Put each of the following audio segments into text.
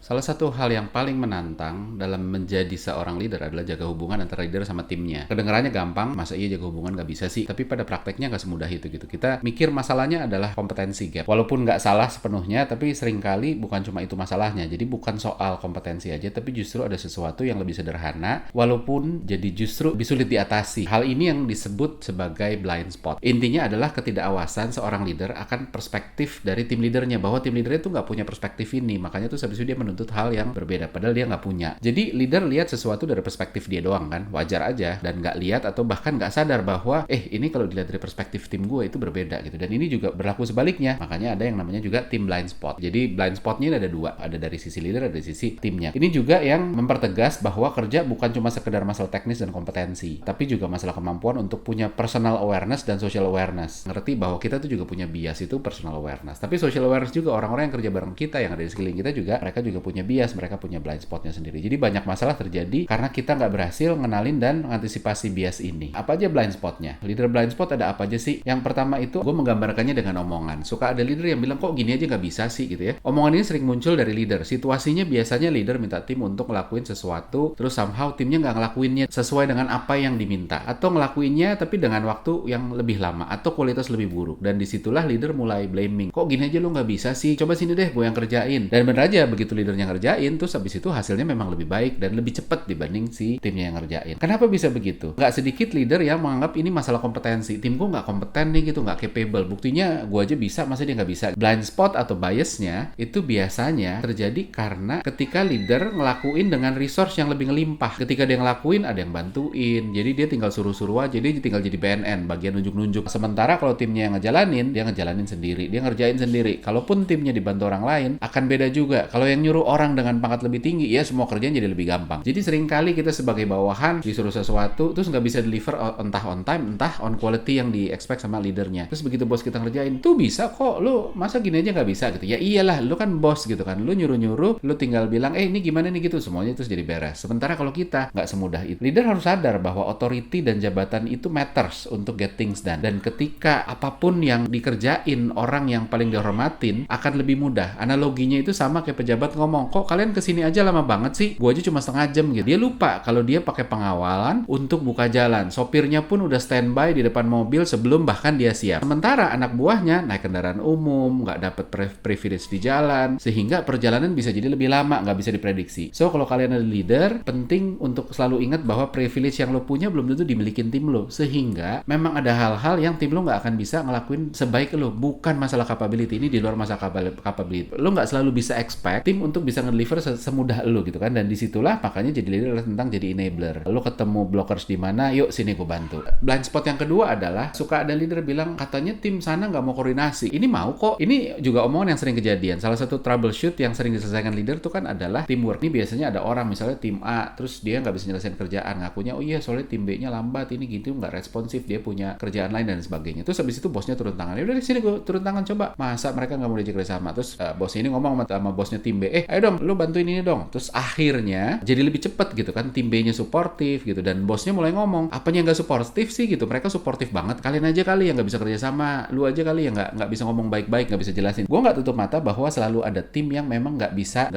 Salah satu hal yang paling menantang dalam menjadi seorang leader adalah jaga hubungan antara leader sama timnya. Kedengarannya gampang, masa iya jaga hubungan nggak bisa sih? Tapi pada prakteknya nggak semudah itu gitu. Kita mikir masalahnya adalah kompetensi gap. Walaupun nggak salah sepenuhnya, tapi seringkali bukan cuma itu masalahnya. Jadi bukan soal kompetensi aja, tapi justru ada sesuatu yang lebih sederhana, walaupun jadi justru lebih sulit diatasi. Hal ini yang disebut sebagai blind spot. Intinya adalah ketidakawasan seorang leader akan perspektif dari tim leadernya, bahwa tim leadernya tuh nggak punya perspektif ini. Makanya tuh habis itu dia menuntut hal yang berbeda, padahal dia nggak punya. Jadi leader lihat sesuatu dari perspektif dia doang kan, wajar aja, dan nggak lihat atau bahkan nggak sadar bahwa ini kalau dilihat dari perspektif tim gue itu berbeda gitu. Dan ini juga berlaku sebaliknya, makanya ada yang namanya juga tim blind spot. Jadi blind spotnya ada dua, ada dari sisi leader, ada dari sisi timnya. Ini juga yang mempertegas bahwa kerja bukan cuma sekedar masalah teknis dan kompetensi, tapi juga masalah kemampuan untuk punya personal awareness dan social awareness. Ngerti bahwa kita tuh juga punya bias, itu personal awareness, tapi social awareness juga orang-orang yang kerja bareng kita, yang ada di sekeliling kita juga, mereka juga punya bias, mereka punya blind spotnya sendiri. Jadi banyak masalah terjadi karena kita nggak berhasil ngenalin dan mengantisipasi bias ini. Apa aja blind spotnya? Leader blind spot ada apa aja sih? Yang pertama itu, gue menggambarkannya dengan omongan. Suka ada leader yang bilang, kok gini aja nggak bisa sih gitu ya. Omongan ini sering muncul dari leader. Situasinya biasanya leader minta tim untuk ngelakuin sesuatu, terus somehow timnya nggak ngelakuinnya sesuai dengan apa yang diminta, atau ngelakuinnya tapi dengan waktu yang lebih lama, atau kualitas lebih buruk. Dan disitulah leader mulai blaming. Kok gini aja lu nggak bisa sih? Coba sini deh, gue yang kerjain. Dan bener aja, begitu leadernya ngerjain, terus habis itu hasilnya memang lebih baik dan lebih cepat dibanding si timnya yang ngerjain. Kenapa bisa begitu? Nggak sedikit leader yang menganggap ini masalah kompetensi. Tim gue nggak kompeten nih gitu, nggak capable. Buktinya gue aja bisa, masa dia nggak bisa? Blind spot atau biasnya itu biasanya terjadi karena ketika leader ngelakuin dengan resource yang lebih ngelimpah. Ketika dia ngelakuin, ada yang bantuin. Jadi dia tinggal suruh-suruh aja, dia tinggal jadi BNN, bagian nunjuk-nunjuk. Sementara kalau timnya yang ngejalanin, dia ngejalanin sendiri, dia ngerjain sendiri. Kalaupun timnya dibantu orang lain, akan beda juga. Kalau yang nyuruh orang dengan pangkat lebih tinggi, ya semua kerjaan jadi lebih gampang. Jadi seringkali kita sebagai bawahan disuruh sesuatu, terus nggak bisa deliver entah on time, entah on quality yang di-expect sama leadernya. Terus begitu bos kita ngerjain, tuh bisa kok, lu masa gini aja nggak bisa gitu? Ya iyalah, lu kan bos gitu kan, lu nyuruh-nyuruh, lu tinggal bilang, ini gimana nih gitu, semuanya terus jadi beres. Sementara kalau kita nggak semudah itu. Leader harus sadar bahwa authority dan jabatan itu matters untuk get things done. Dan ketika apapun yang dikerjain orang yang paling dihormatin akan lebih mudah. Analoginya itu sama kayak pejabat ngomong, kok kalian kesini aja lama banget sih? Gua aja cuma setengah jam gitu. Dia lupa kalau dia pakai pengawalan untuk buka jalan. Sopirnya pun udah standby di depan mobil sebelum bahkan dia siap. Sementara anak buahnya naik kendaraan umum, nggak dapet privilege di jalan, sehingga perjalanan bisa jadi lebih lama, nggak bisa diprediksi. So kalau kalian ada leader, penting untuk selalu ingat bahwa privilege yang lo punya belum tentu dimilikin tim lo, sehingga memang ada hal-hal yang tim lo nggak akan bisa ngelakuin sebaik lo. Bukan masalah capability, ini di luar masalah capability. Lo nggak selalu bisa expect tim untuk bisa nge-deliver semudah lo gitu kan. Dan disitulah makanya jadi leader adalah tentang jadi enabler. Lo ketemu blockers di mana, yuk sini gue bantu. Blind spot yang kedua adalah suka ada leader bilang katanya tim sana nggak mau koordinasi. Ini mau kok. Ini juga omongan yang sering kejadian. Salah satu troubleshoot yang sering diselesaikan leader tuh kan adalah teamwork. Ini biasanya ada orang misalnya tim A, terus dia nggak bisa nyelesain kerjaan, ngakunya oh iya soalnya tim B-nya lambat, ini gitu nggak responsif, dia punya kerjaan lain dan sebagainya. Terus habis itu bosnya turun tangan. Ya udah di sini gue turun tangan, coba. Masa mereka nggak mau diajak kerjasama? Terus bosnya ini ngomong sama bosnya tim B, ayo dong, lu bantuin ini dong. Terus akhirnya jadi lebih cepet gitu kan, tim B-nya suportif gitu, dan bosnya mulai ngomong, apanya nggak suportif sih gitu? Mereka suportif banget, kalian aja kali yang nggak bisa kerjasama, lu aja kali yang nggak bisa ngomong baik-baik, nggak bisa jelasin. Gue nggak tutup mata bahwa selalu ada tim yang memang nggak bisa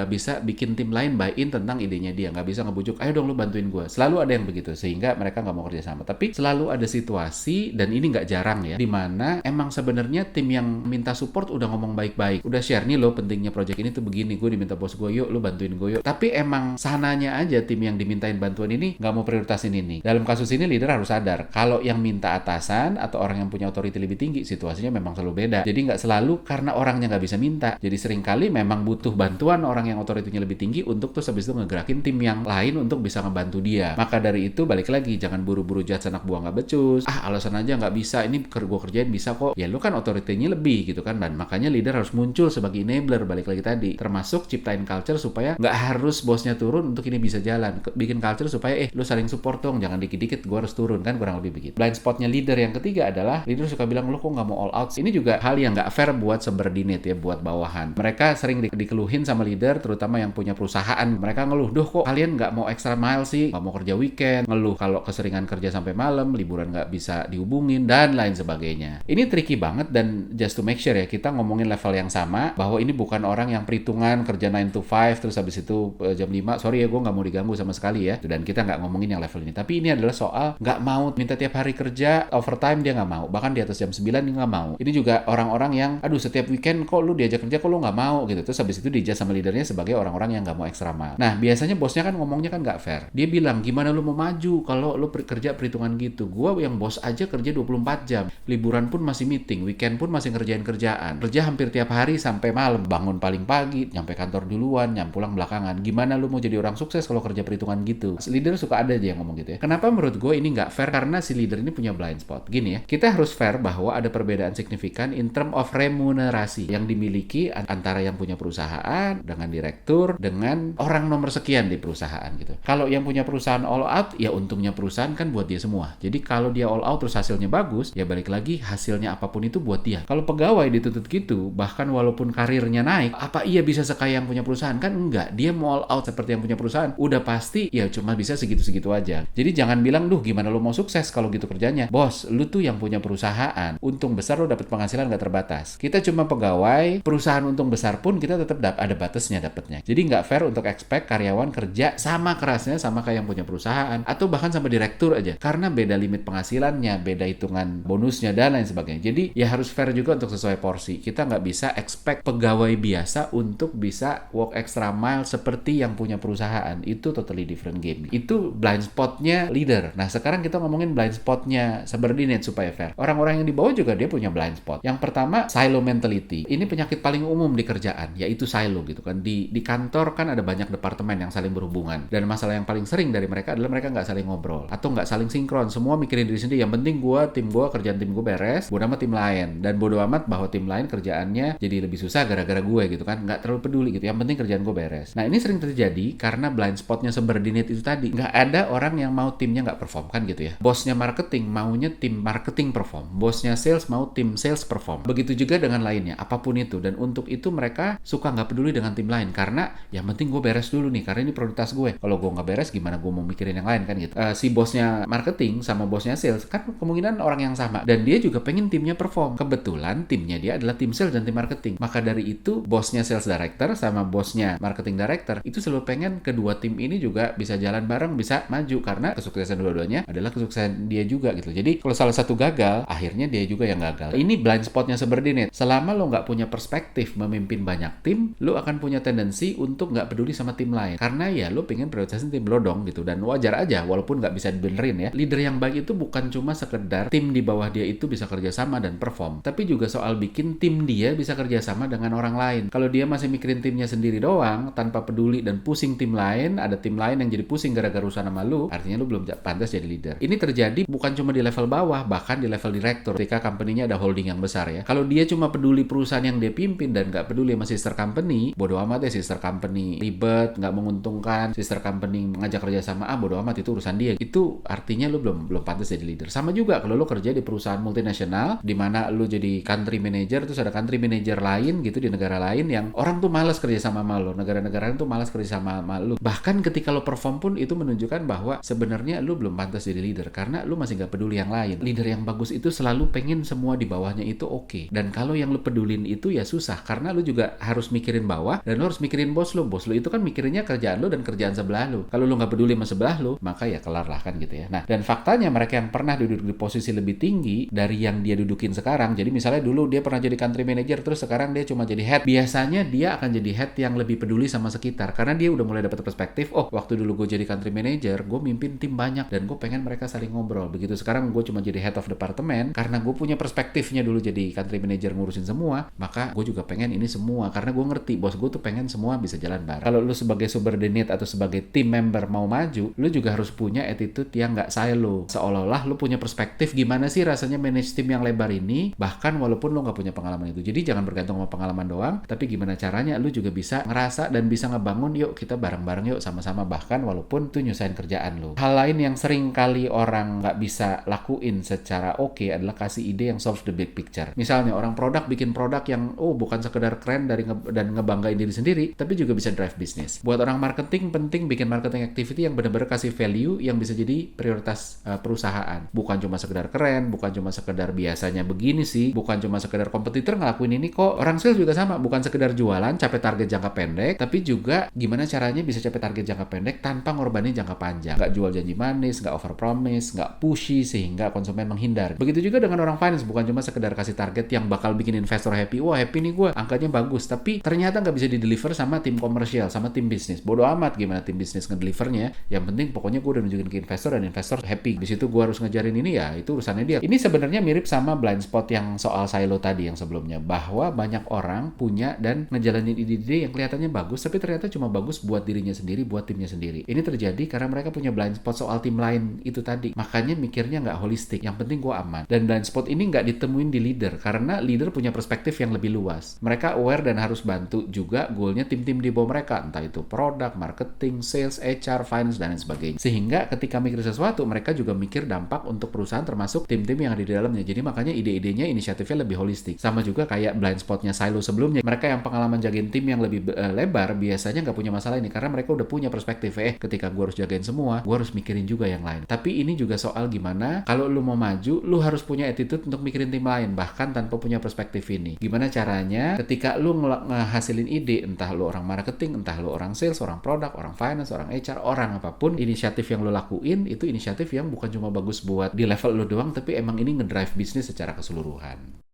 bikin tim lain buy in tentang idenya dia, nggak bisa ngebujuk, ayo dong lu bantuin gue. Selalu ada yang begitu sehingga mereka nggak mau kerjasama. Tapi selalu ada situasi, dan ini nggak jarang ya, dimana emang sebenarnya tim yang minta support udah ngomong baik-baik, udah share nih lo pentingnya project ini tuh begini, gue diminta bos gue, yuk lu bantuin gue yuk. Tapi emang sananya aja tim yang dimintain bantuan ini nggak mau prioritasin ini. Dalam kasus ini leader harus sadar kalau yang minta atasan atau orang yang punya authority lebih tinggi, situasinya memang selalu beda. Jadi nggak selalu karena orangnya nggak bisa minta. Jadi seringkali memang butuh bantuan orang yang authority-nya lebih tinggi untuk terus habis itu ngegerakin tim yang lain untuk bisa ngebantu dia. Maka dari itu balik lagi, jangan buru-buru judge anak buah nggak becus. Alasan aja nggak bisa, ini gue kerjain bisa kok. Ya lu kan authority-nya lebih gitu kan. Dan makanya leader harus muncul sebagai enabler, balik lagi tadi. Termasuk ciptain culture supaya nggak harus bosnya turun untuk ini bisa jalan. Bikin culture supaya lu saling support dong, jangan dikit-dikit gue harus turun kan, kurang lebih begitu. Blind spotnya leader yang ketiga adalah leader suka bilang lu kok nggak mau all out. Ini juga hal yang nggak fair buat subordinate ya, buat bawahan. Mereka sering dikeluhin sama leader, terutama yang punya perusahaan. Mereka ngeluh, duh kok kalian nggak mau extra mile sih, nggak mau kerja weekend, ngeluh kalau keseringan kerja sampai malam, liburan nggak bisa dihubungin, dan lain sebagainya. Ini tricky banget, dan just to make sure ya, kita ngomongin level yang sama, bahwa ini bukan orang yang perhitungan kerja 9 to 5, terus habis itu jam 5, sorry ya gue nggak mau diganggu sama sekali ya. Dan kita nggak ngomongin yang level ini. Tapi ini adalah soal nggak mau minta tiap hari kerja, overtime dia nggak mau. Bahkan di atas jam 9 dia nggak mau. Ini juga orang-orang yang, aduh setiap weekend kok lu diajak kerja kok lu nggak mau gitu. Terus habis itu dijudge sama leadernya sebagai orang-orang yang nggak mau extra mile. Nah biasanya bosnya kan ngomongnya kan nggak fair. Dia bilang, gimana lu mau maju kalau lu kerja perhitungan gitu. Gua yang bos aja kerja 24 jam. Liburan pun masih meeting, weekend pun masih ngerjain kerjaan. Kerja hampir tiap hari sampai malam, bangun paling pagi, nyampe kantor duluan, pulang belakangan. Gimana lu mau jadi orang sukses kalau kerja perhitungan gitu? Leader suka ada aja yang ngomong gitu ya. Kenapa menurut gue ini nggak fair? Karena si leader ini punya blind spot. Gini ya, kita harus fair bahwa ada perbedaan signifikan in term of remunerasi yang dimiliki antara yang punya perusahaan dengan direktur dengan orang nomor sekian di perusahaan gitu. Kalau yang punya perusahaan all out, ya untungnya perusahaan kan buat dia semua. Jadi kalau dia all out terus hasilnya bagus, ya balik lagi hasilnya apapun itu buat dia. Kalau pegawai dituntut gitu, bahkan walaupun karirnya naik, apa iya bisa sekaya yang punya perusahaan? Kan enggak. Dia mau all out seperti yang punya perusahaan, udah pasti ya cuma bisa segitu-segitu aja. Jadi jangan bilang, duh gimana lu mau sukses kalau gitu kerjanya. Bos, lu tuh yang punya perusahaan, untung besar lu dapat penghasilan nggak terbatas. Kita cuma pegawai, perusahaan untung besar pun kita tetap ada batasnya dapatnya. Jadi nggak fair untuk expect karyawan kerja sama kerasnya sama kayak yang punya perusahaan, atau bahkan sama direktur aja. Karena beda limit penghasilannya, beda hitungan bonusnya, dan lain sebagainya. Jadi ya harus fair juga untuk sesuai porsi. Kita nggak bisa expect pegawai biasa untuk bisa work extra mile seperti yang punya perusahaan. Itu totally different game. Itu blind spotnya leader. Nah sekarang kita ngomongin blind spotnya subordinate supaya fair. Orang-orang yang di bawah juga dia punya blind spot. Yang pertama, silo mentality. Ini penyakit paling umum di kerjaan, yaitu silo gitu kan. Di kantor kan ada banyak departemen yang saling berhubungan. Dan masalah yang paling sering dari mereka adalah mereka nggak saling ngobrol. Atau nggak saling sinkron. Semua mikirin diri sendiri. Yang penting tim gue, kerjaan tim gue beres. Bodo amat tim lain. Dan bodo amat bahwa tim lain kerjaannya jadi lebih susah gara-gara gue gitu kan. Nggak terlalu peduli gitu. Yang penting kerjaan gue beres. Nah ini sering terjadi karena blind spotnya subordinate itu tadi. Nggak ada orang yang mau timnya nggak perform kan gitu ya. Bosnya marketing maunya tim marketing perform. Bosnya sales mau tim sales perform. Begitu juga dengan lainnya, apapun itu. Dan untuk itu mereka suka nggak peduli dengan tim lain. Karena yang penting gue beres dulu nih. Karena ini prioritas gue. Kalau gue nggak beres gimana gue mau mikirin yang lain kan gitu. Si bosnya marketing sama bosnya sales kan kemungkinan orang yang sama. Dan dia juga pengen timnya perform. Kebetulan timnya dia adalah tim sales dan tim marketing. Maka dari itu bosnya sales director sama bosnya marketing director itu selalu pengen kedua tim ini juga bisa jalan bareng, bisa maju. Karena kesuksesan dua-duanya adalah kesuksesan dia juga gitu. Jadi kalau salah satu gagal, akhirnya dia juga yang gagal. Ini blind spotnya subordinate. Selama lo nggak punya perspektif memimpin banyak tim, lo akan punya tendensi untuk nggak peduli sama tim lain. Karena ya lo pengen prioritasin tim lo dong gitu. Dan wajar aja walaupun nggak bisa dibenerin ya. Leader yang baik itu bukan cuma sekedar tim di bawah dia itu bisa kerjasama dan perform, tapi juga soal bikin tim dia bisa kerjasama dengan orang lain. Kalau dia masih mikirin timnya sendiri doang tanpa peduli dan pusing tim lain, ada tim lain yang jadi pusing gara-gara urusan sama lu, artinya lu belum pantas jadi leader. Ini terjadi bukan cuma di level bawah, bahkan di level direktur ketika company-nya ada holding yang besar ya. Kalau dia cuma peduli perusahaan yang dia pimpin dan nggak peduli sama sister company, bodo amat ya sister company ribet, nggak menguntungkan, sister company mengajak kerja sama, bodo amat itu urusan dia. Itu artinya lu belum pantas jadi leader. Sama juga kalau lu kerja di perusahaan multinasional di mana lu jadi country manager, terus ada country manager lain gitu di negara lain yang orang tuh malas kerja sama lu, negara-negara tuh malas kerja sama lu. Bahkan ketika lu perform pun itu menunjukkan bahwa sebenarnya lu belum pantas jadi leader karena lu masih nggak peduli yang lain. Leader yang bagus itu selalu pengen semua di bawahnya itu oke. Dan kalau yang lu pedulin itu ya susah karena lu juga harus mikirin bawah dan lu harus mikirin bos lu. Bos lu itu kan mikirinnya kerjaan lu dan kerjaan sebelah lu. Kalau lu nggak peduli sama sebelah lu, maka ya kelar lah kan gitu ya. Nah, dan faktanya mereka yang pernah duduk di posisi lebih tinggi dari yang dia dudukin sekarang. Jadi misalnya dulu dia pernah jadi country manager terus sekarang dia cuma jadi head. Biasanya dia akan jadi head yang lebih peduli sama sekitar karena dia udah mulai dapat perspektif, oh waktu dulu gue jadi country manager, gue mimpin tim banyak dan gue pengen mereka saling ngobrol. Begitu sekarang gue cuma jadi head of department karena gue punya perspektifnya dulu jadi country manager ngurusin semua, maka gue juga pengen ini semua karena gue ngerti bos gue tuh pengen semua bisa jalan bareng. Kalau lu sebagai subordinate atau sebagai team member mau maju, lu juga harus punya attitude yang nggak silo. Seolah-olah lu punya perspektif gimana sih rasanya manage tim yang lebar ini, bahkan walaupun lu nggak punya pengalaman itu. Jadi jangan bergantung sama pengalaman doang, tapi gimana caranya lu juga bisa ngerasa dan bisa ngebangun, yuk kita bareng-bareng yuk sama-sama, bahkan walaupun tuh nyusahin kerjaan lu. Hal lain yang sering kali orang nggak bisa lakuin secara oke adalah kasih ide yang solve the big picture. Misalnya orang produk bikin produk yang bukan sekedar keren dan ngebanggain diri sendiri, tapi juga bisa drive bisnis. Buat orang marketing penting bikin marketing activity yang benar-benar kasih value yang bisa jadi prioritas perusahaan. Bukan cuma sekedar keren, bukan cuma sekedar biasanya begini sih, bukan cuma sekedar kompetitor ngelakuin ini kok. Orang sales juga sama, bukan sekedar jualan, capai target jangka pendek, tapi juga gimana caranya bisa capai target jangka pendek tanpa ngorbanin jangka panjang. Nggak jual janji manis, nggak over promise, nggak pushy sehingga konsumen menghindar. Begitu juga dengan orang finance, bukan cuma sekedar kasih target yang bakal bikin investor happy. Wah, happy nih gue, angkanya bagus, tapi ternyata nggak bisa di-deliver sama tim komersial, sama tim bisnis. Bodoh amat gimana tim bisnis ngedelivernya. Yang penting pokoknya gue udah nunjukin ke investor dan investor happy. Di situ gue harus ngejarin ini, ya itu urusannya dia. Ini sebenarnya mirip sama blind spot yang soal silo tadi yang sebelumnya, bahwa banyak orang punya dan ngejalanin ide-ide yang kelihatannya bagus, tapi ternyata cuma bagus buat dirinya sendiri, buat timnya sendiri. Ini terjadi karena mereka punya blind spot soal tim lain itu tadi. Makanya mikirnya nggak holistik. Yang penting gue aman. Dan blind spot ini nggak ditemuin di leader, karena leader punya perspektif yang lebih luas. Mereka aware dan harus bantu juga goalnya tim-tim di bawah mereka, entah itu produk, marketing, sales, HR, finance, dan lain sebagainya. Sehingga ketika mikir sesuatu, mereka juga mikir dampak untuk perusahaan termasuk tim-tim yang ada di dalamnya. Jadi makanya ide-idenya, inisiatifnya lebih holistik. Sama juga kayak blind spotnya silo sebelumnya. Mereka yang pengalaman jagain tim yang lebih lebar biasanya nggak punya masalah ini, karena mereka udah punya perspektif, ketika gue harus jagain semua, gue harus mikirin juga yang lain. Tapi ini juga soal gimana kalau lu mau maju, lu harus punya attitude untuk mikirin tim lain, bahkan tanpa punya perspektif ini. Gimana caranya ketika lu ngehasilin ide, entah lu orang marketing, entah lu orang sales, orang produk, orang finance, orang HR, orang apapun, inisiatif yang lu lakuin itu inisiatif yang bukan cuma bagus buat di level lu doang, tapi emang ini ngedrive bisnis secara keseluruhan.